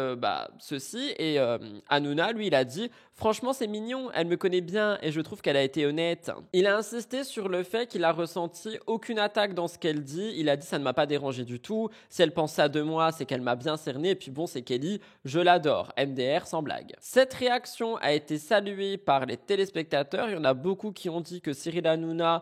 A: ceci, et Hanouna, lui, il a dit « Franchement, c'est mignon, elle me connaît bien et je trouve qu'elle a été honnête. » Il a insisté insisté sur le fait qu'il a ressenti aucune attaque dans ce qu'elle dit. Il a dit ça ne m'a pas dérangé du tout. Si elle pense ça de moi, c'est qu'elle m'a bien cerné. Et puis bon, c'est Kelly, je l'adore. MDR sans blague. Cette réaction a été saluée par les téléspectateurs. Il y en a beaucoup qui ont dit que Cyril Hanouna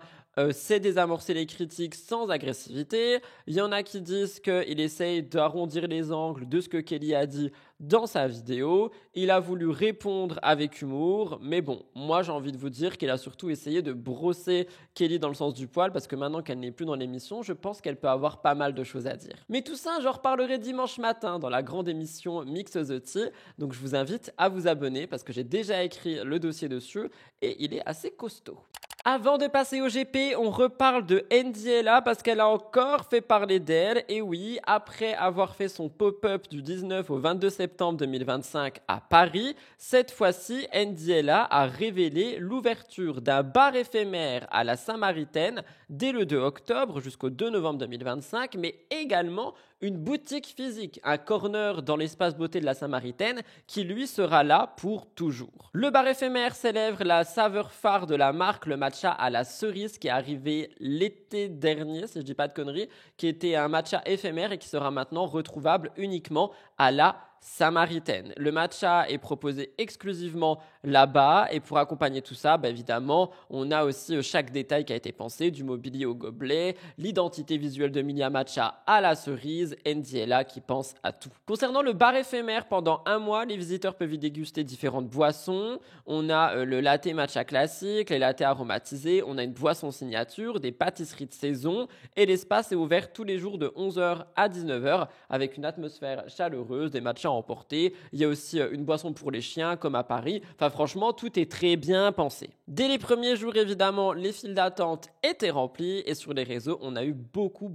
A: sait désamorcer les critiques sans agressivité. Il y en a qui disent qu'il essaye d'arrondir les angles de ce que Kelly a dit dans sa vidéo. Il a voulu répondre avec humour, mais bon, moi j'ai envie de vous dire qu'il a surtout essayé de brosser Kelly dans le sens du poil, parce que maintenant qu'elle n'est plus dans l'émission, je pense qu'elle peut avoir pas mal de choses à dire. Mais tout ça, j'en reparlerai dimanche matin dans la grande émission Mix the Tea, donc je vous invite à vous abonner parce que j'ai déjà écrit le dossier dessus et il est assez costaud. Avant de passer au GP, on reparle de Ndiela parce qu'elle a encore fait parler d'elle. Et oui, après avoir fait son pop-up du 19 au 22 septembre 2025 à Paris, cette fois-ci, Ndiela a révélé l'ouverture d'un bar éphémère à la Samaritaine dès le 2 octobre jusqu'au 2 novembre 2025, mais également une boutique physique, un corner dans l'espace beauté de la Samaritaine qui lui sera là pour toujours. Le bar éphémère célèbre la saveur phare de la marque, le matcha à la cerise qui est arrivé l'été dernier, si je dis pas de conneries, qui était un matcha éphémère et qui sera maintenant retrouvable uniquement à la Samaritaine. Le matcha est proposé exclusivement là-bas et pour accompagner tout ça, évidemment, on a aussi chaque détail qui a été pensé, du mobilier au gobelet, l'identité visuelle de Milia Matcha à la cerise, Ndiela qui pense à tout. Concernant le bar éphémère, pendant un mois, les visiteurs peuvent y déguster différentes boissons. On a le latte matcha classique, les lattés aromatisés, on a une boisson signature, des pâtisseries de saison et l'espace est ouvert tous les jours de 11h à 19h avec une atmosphère chaleureuse, des matchas emportés. Il y a aussi une boisson pour les chiens comme à Paris. Enfin franchement, tout est très bien pensé. Dès les premiers jours, évidemment, les files d'attente étaient remplies et sur les réseaux, on a eu beaucoup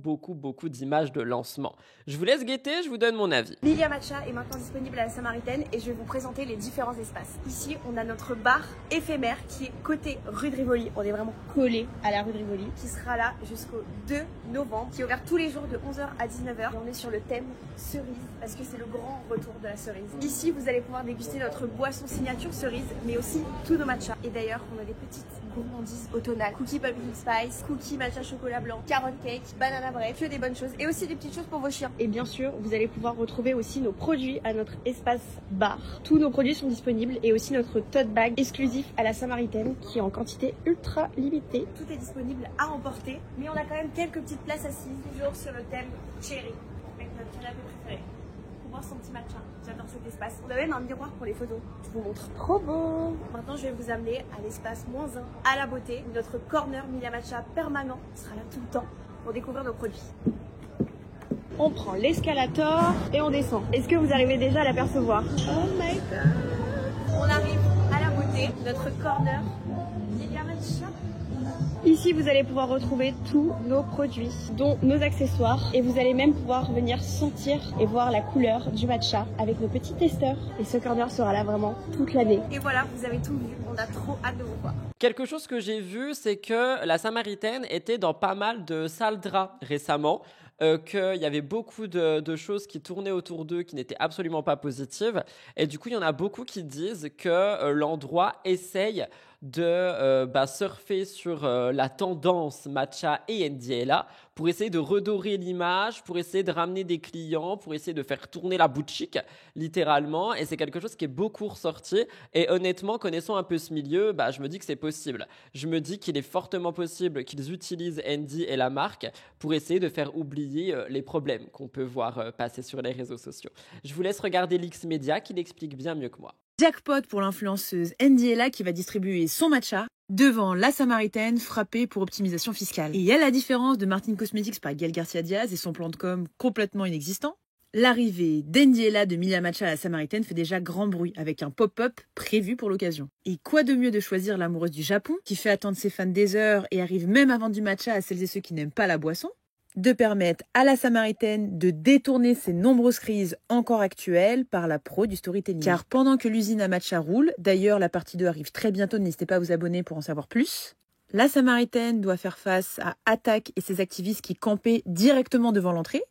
A: d'images de lancement. Je vous laisse guetter, je vous donne mon avis.
N: Milia Matcha est maintenant disponible à la Samaritaine et je vais vous présenter les différents espaces. Ici, on a notre bar éphémère qui est côté rue de Rivoli. On est vraiment collé à la rue de Rivoli, qui sera là jusqu'au 2 novembre, qui est ouvert tous les jours de 11h à 19h. Et on est sur le thème cerise parce que c'est le grand retour de la cerise. Ici, vous allez pouvoir déguster notre boisson signature cerise, mais aussi tous nos matchas. Et d'ailleurs, on a des petites gourmandises automnales. Cookie pumpkin spice, cookie matcha chocolat blanc, carrot cake, banana bread, que des bonnes choses. Et aussi des petites choses pour vos chiens. Et bien sûr, vous allez pouvoir retrouver aussi nos produits à notre espace bar. Tous nos produits sont disponibles et aussi notre tote bag exclusif à la Samaritaine qui est en quantité ultra limitée. Tout est disponible à emporter, mais on a quand même quelques petites places assises, toujours sur le thème cherry, avec notre canapé préféré. Boire son petit matcha. J'adore cet espace. On a même un miroir pour les photos. Je vous montre. Trop beau. Maintenant, je vais vous amener à l'espace -1, à la beauté. Notre corner Milia Matcha permanent sera là tout le temps pour découvrir nos produits. On prend l'escalator et on descend. Est-ce que vous arrivez déjà à l'apercevoir? Oh my god. On arrive à la beauté. Notre corner Milia Matcha. Ici, vous allez pouvoir retrouver tous nos produits, dont nos accessoires. Et vous allez même pouvoir venir sentir et voir la couleur du matcha avec nos petits testeurs. Et ce corner sera là vraiment toute l'année. Et voilà, vous avez tout vu. On a trop hâte de vous voir.
A: Quelque chose que j'ai vu, c'est que la Samaritaine était dans pas mal de salles draps récemment. Qu'il y avait beaucoup de choses qui tournaient autour d'eux qui n'étaient absolument pas positives. Et du coup, il y en a beaucoup qui disent que l'endroit essaye de surfer sur la tendance matcha et Ndiela pour essayer de redorer l'image, pour essayer de ramener des clients, pour essayer de faire tourner la boutique, littéralement. Et c'est quelque chose qui est beaucoup ressorti. Et honnêtement, connaissant un peu ce milieu, je me dis que c'est possible. Je me dis qu'il est fortement possible qu'ils utilisent Andy et la marque pour essayer de faire oublier les problèmes qu'on peut voir passer sur les réseaux sociaux. Je vous laisse regarder l'X Media qui l'explique bien mieux que moi.
O: Jackpot pour l'influenceuse Ndiela qui va distribuer son matcha devant la Samaritaine frappée pour optimisation fiscale. Et à la différence de Martin Cosmetics par Gael Garcia Diaz et son plan de com complètement inexistant, l'arrivée d'Ndiela de Milia Matcha à la Samaritaine fait déjà grand bruit avec un pop-up prévu pour l'occasion. Et quoi de mieux de choisir l'amoureuse du Japon qui fait attendre ses fans des heures et arrive même à vendre du matcha à celles et ceux qui n'aiment pas la boisson, de permettre à la Samaritaine de détourner ces nombreuses crises encore actuelles par la pro du storytelling. Car pendant que l'usine à matcha roule, d'ailleurs la partie 2 arrive très bientôt, n'hésitez pas à vous abonner pour en savoir plus, la Samaritaine doit faire face à Attaque et ses activistes qui campaient directement devant l'entrée,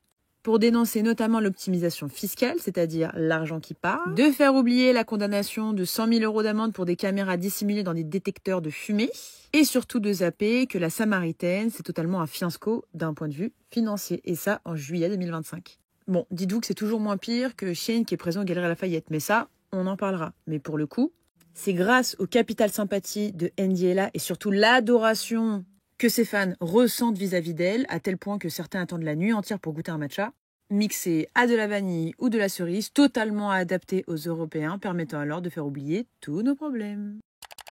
O: pour dénoncer notamment l'optimisation fiscale, c'est-à-dire l'argent qui part, de faire oublier la condamnation de 100 000 € d'amende pour des caméras dissimulées dans des détecteurs de fumée, et surtout de zapper que la Samaritaine, c'est totalement un fiasco d'un point de vue financier, et ça en juillet 2025. Bon, dites-vous que c'est toujours moins pire que Shein qui est présent aux Galeries Lafayette, mais ça, on en parlera. Mais pour le coup, c'est grâce au capital sympathie de NDLA et surtout l'adoration que ses fans ressentent vis-à-vis d'elle, à tel point que certains attendent la nuit entière pour goûter un matcha, mixé à de la vanille ou de la cerise, totalement adapté aux Européens, permettant alors de faire oublier tous nos problèmes.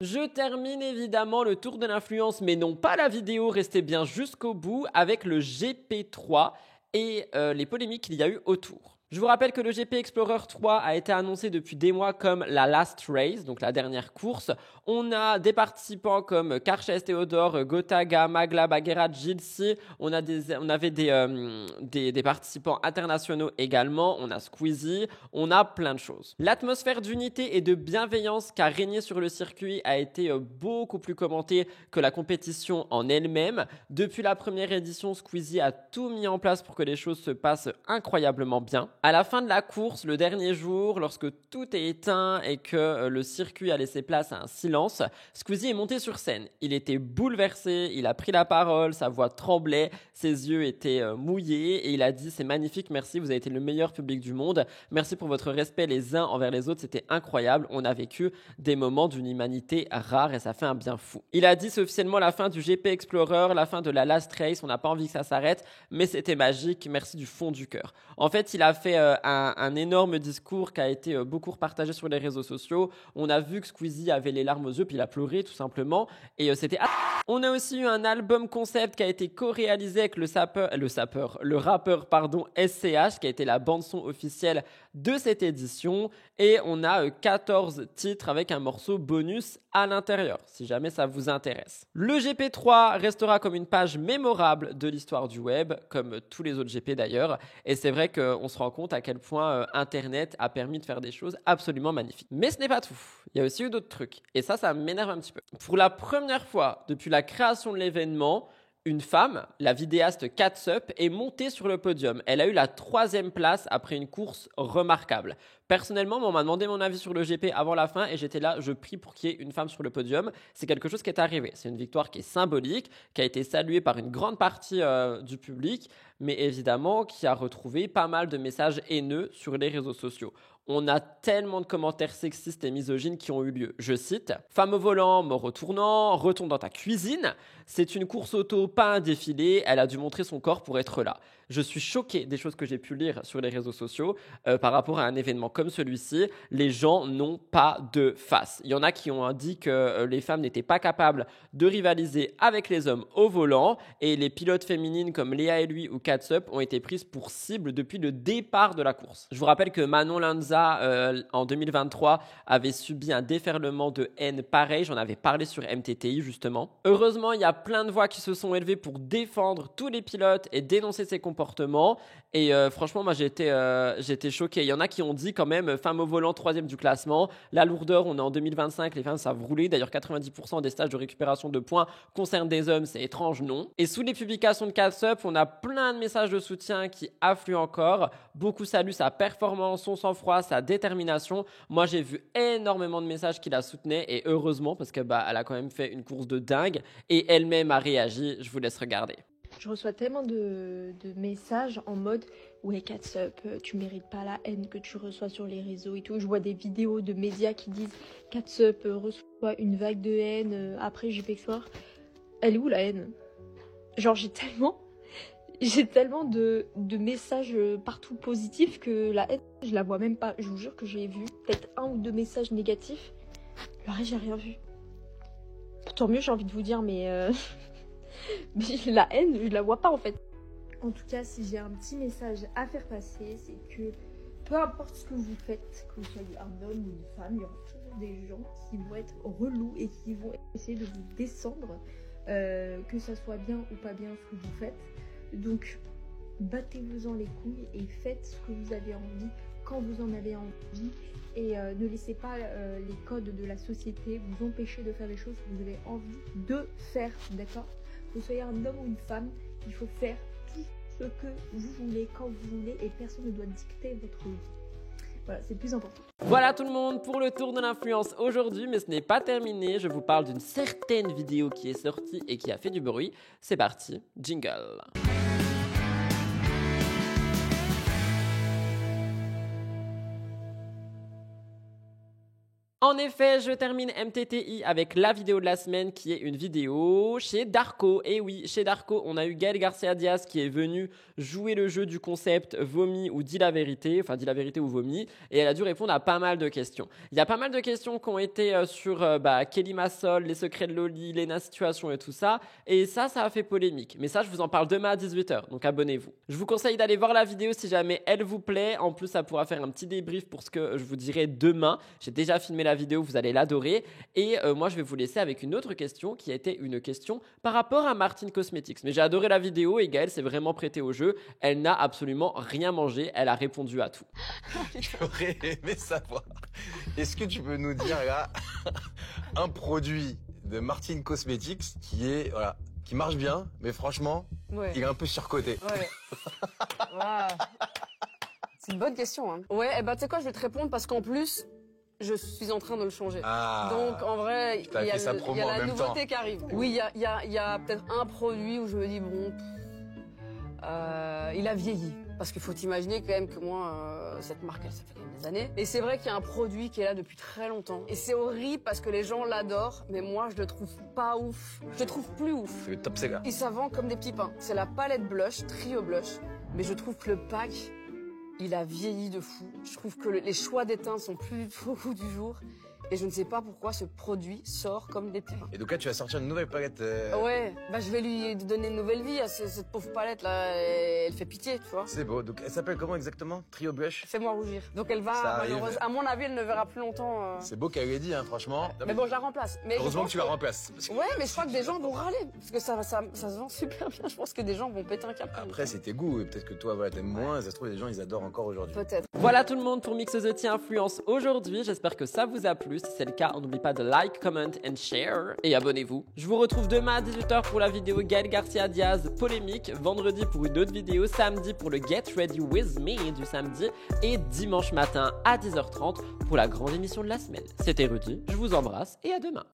A: Je termine évidemment le tour de l'influence, mais non pas la vidéo, restez bien jusqu'au bout, avec le GP3 et les polémiques qu'il y a eu autour. Je vous rappelle que le GP Explorer 3 a été annoncé depuis des mois comme la last race, donc la dernière course. On a des participants comme Karches, Théodore, Gotaga, Magla, Bagheera, Gilsi. On avait des participants internationaux également. On a Squeezie. On a plein de choses. L'atmosphère d'unité et de bienveillance qui a régné sur le circuit a été beaucoup plus commentée que la compétition en elle-même. Depuis la première édition, Squeezie a tout mis en place pour que les choses se passent incroyablement bien. À la fin de la course, le dernier jour, lorsque tout est éteint et que le circuit a laissé place à un silence, Squeezie est monté sur scène. Il était bouleversé, il a pris la parole, sa voix tremblait, ses yeux étaient mouillés et il a dit « C'est magnifique, merci, vous avez été le meilleur public du monde. Merci pour votre respect les uns envers les autres, c'était incroyable. On a vécu des moments d'une humanité rare et ça fait un bien fou. » Il a dit « C'est officiellement la fin du GP Explorer, la fin de la last race, on n'a pas envie que ça s'arrête, mais c'était magique, merci du fond du cœur. » En fait, il a fait un énorme discours qui a été beaucoup repartagé sur les réseaux sociaux. On a vu que Squeezie avait les larmes aux yeux, puis il a pleuré tout simplement. Et c'était... On a aussi eu un album concept qui a été co-réalisé avec le rappeur SCH, qui a été la bande-son officielle de cette édition. Et on a 14 titres avec un morceau bonus à l'intérieur, si jamais ça vous intéresse. Le GP3 restera comme une page mémorable de l'histoire du web, comme tous les autres GP d'ailleurs. Et c'est vrai qu'on se rend compte à quel point Internet a permis de faire des choses absolument magnifiques. Mais ce n'est pas tout. Il y a aussi eu d'autres trucs. Et ça m'énerve un petit peu. Pour la première fois depuis la création de l'événement, une femme, la vidéaste Catsup, est montée sur le podium. Elle a eu la 3e place après une course remarquable. Personnellement, on m'a demandé mon avis sur le GP avant la fin et j'étais là, je prie pour qu'il y ait une femme sur le podium. C'est quelque chose qui est arrivé. C'est une victoire qui est symbolique, qui a été saluée par une grande partie du public, mais évidemment qui a retrouvé pas mal de messages haineux sur les réseaux sociaux. On a tellement de commentaires sexistes et misogynes qui ont eu lieu. Je cite « Femme au volant, mort au tournant, retourne dans ta cuisine. C'est une course auto, pas un défilé. Elle a dû montrer son corps pour être là. » Je suis choqué des choses que j'ai pu lire sur les réseaux sociaux par rapport à un événement comme celui-ci. Les gens n'ont pas de face. Il y en a qui ont dit que les femmes n'étaient pas capables de rivaliser avec les hommes au volant et les pilotes féminines comme Léa Elui ou Catsup ont été prises pour cible depuis le départ de la course. Je vous rappelle que Manon Lanza en 2023 avait subi un déferlement de haine pareil. J'en avais parlé sur MTTI justement. Heureusement, il y a plein de voix qui se sont élevées pour défendre tous les pilotes et dénoncer ces comportements. Et franchement, moi, j'ai été choqué. Il y en a qui ont dit quand même, femme au volant, 3e du classement. La lourdeur, on est en 2025, les femmes savent rouler. D'ailleurs, 90% des stages de récupération de points concernent des hommes. C'est étrange, non? Et sous les publications de Catsup, on a plein de messages de soutien qui affluent encore. Beaucoup saluent sa performance, son sang-froid, sa détermination. Moi, j'ai vu énormément de messages qui la soutenaient et heureusement, parce que elle a quand même fait une course de dingue et elle-même a réagi. Je vous laisse regarder.
P: Je reçois tellement de messages en mode « Ouais, Catsup, tu mérites pas la haine que tu reçois sur les réseaux et tout. » Je vois des vidéos de médias qui disent « Catsup reçoit une vague de haine après GP Explorer. » Elle est où la haine? Genre j'ai tellement de messages partout positifs que la haine, je la vois même pas. Je vous jure que j'ai vu peut-être 1 ou 2 messages négatifs. Le reste, j'ai rien vu. Tant mieux, j'ai envie de vous dire, mais... Mais la haine, je la vois pas en fait. En tout cas, si j'ai un petit message à faire passer, c'est que peu importe ce que vous faites, que vous soyez un homme ou une femme, il y aura toujours des gens qui vont être relous et qui vont essayer de vous descendre, que ça soit bien ou pas bien ce que vous faites. Donc, battez-vous-en les couilles et faites ce que vous avez envie quand vous en avez envie. Et ne laissez pas les codes de la société vous empêcher de faire les choses que vous avez envie de faire, d'accord? Que vous soyez un homme ou une femme, il faut faire tout ce que vous voulez, quand vous voulez, et personne ne doit dicter votre vie. Voilà, c'est le plus important.
A: Voilà tout le monde pour le tour de l'influence aujourd'hui, mais ce n'est pas terminé. Je vous parle d'une certaine vidéo qui est sortie et qui a fait du bruit. C'est parti, jingle. En effet, je termine MTTI avec la vidéo de la semaine qui est une vidéo chez Darko. Et oui, chez Darko, on a eu Gaël Garcia Diaz qui est venu jouer le jeu du concept vomi ou dit la vérité, enfin dit la vérité ou vomi, et elle a dû répondre à pas mal de questions. Il y a pas mal de questions qui ont été sur Kelly Massol, les secrets de Loli, Lena Situation et tout ça, et ça a fait polémique. Mais ça, je vous en parle demain à 18h, donc abonnez-vous. Je vous conseille d'aller voir la vidéo si jamais elle vous plaît. En plus, ça pourra faire un petit débrief pour ce que je vous dirai demain. J'ai déjà filmé la vidéo, vous allez l'adorer. Et moi, je vais vous laisser avec une autre question qui a été une question par rapport à Martine Cosmetics. Mais j'ai adoré la vidéo et Gaëlle s'est vraiment prêtée au jeu. Elle n'a absolument rien mangé. Elle a répondu à tout.
Q: J'aurais aimé savoir. Est-ce que tu peux nous dire là un produit de Martine Cosmetics qui marche bien, mais franchement, il est un peu surcoté.
R: Ouais. Wow. C'est une bonne question. Hein. Ouais, tu sais quoi, je vais te répondre parce qu'en plus, je suis en train de le changer.
Q: Ah,
R: donc en vrai, il y a la nouveauté qui arrive. Oui, il y a peut-être un produit où je me dis bon, il a vieilli. Parce qu'il faut t'imaginer quand même que moi, cette marque, ça fait quand même des années. Et c'est vrai qu'il y a un produit qui est là depuis très longtemps. Et c'est horrible parce que les gens l'adorent, mais moi, je le trouve pas ouf. Je le trouve plus ouf.
Q: C'est le top seller.
R: Et ça vend comme des petits pains. C'est la palette blush, Trio Blush. Mais je trouve que le pack, il a vieilli de fou. Je trouve que les choix des teintes sont plus du tout au goût du jour. Et je ne sais pas pourquoi ce produit sort comme des petits pains.
Q: Et donc là, tu vas sortir une nouvelle palette.
R: Ouais, je vais lui donner une nouvelle vie à cette pauvre palette là. Elle fait pitié, tu vois.
Q: C'est beau. Donc elle s'appelle comment exactement? Trio Blush.
R: Fais-moi rougir. Donc elle va, malheureusement, à mon avis, elle ne verra plus longtemps.
Q: C'est beau qu'elle l'ait dit, hein, franchement.
R: Mais bon, je la remplace. Mais
Q: heureusement que tu la remplaces.
R: Ouais, mais je crois que des gens vont râler. Parce que ça se vend super bien. Je pense que des gens vont péter un câble.
Q: Après, c'est tes goûts. Peut-être que toi, t'aimes moins. Ça se trouve, les gens, ils adorent encore aujourd'hui.
R: Peut-être.
A: Voilà tout le monde pour Mix the Tea Influence aujourd'hui. J'espère que ça vous a plu. Si c'est le cas, n'oubliez pas de like, comment and share. Et abonnez-vous. Je vous retrouve demain à 18h pour la vidéo Gaël Garcia Diaz polémique. Vendredi pour une autre vidéo. Samedi pour le Get Ready With Me du samedi. Et dimanche matin à 10h30 pour la grande émission de la semaine. C'était Rudy. Je vous embrasse et à demain.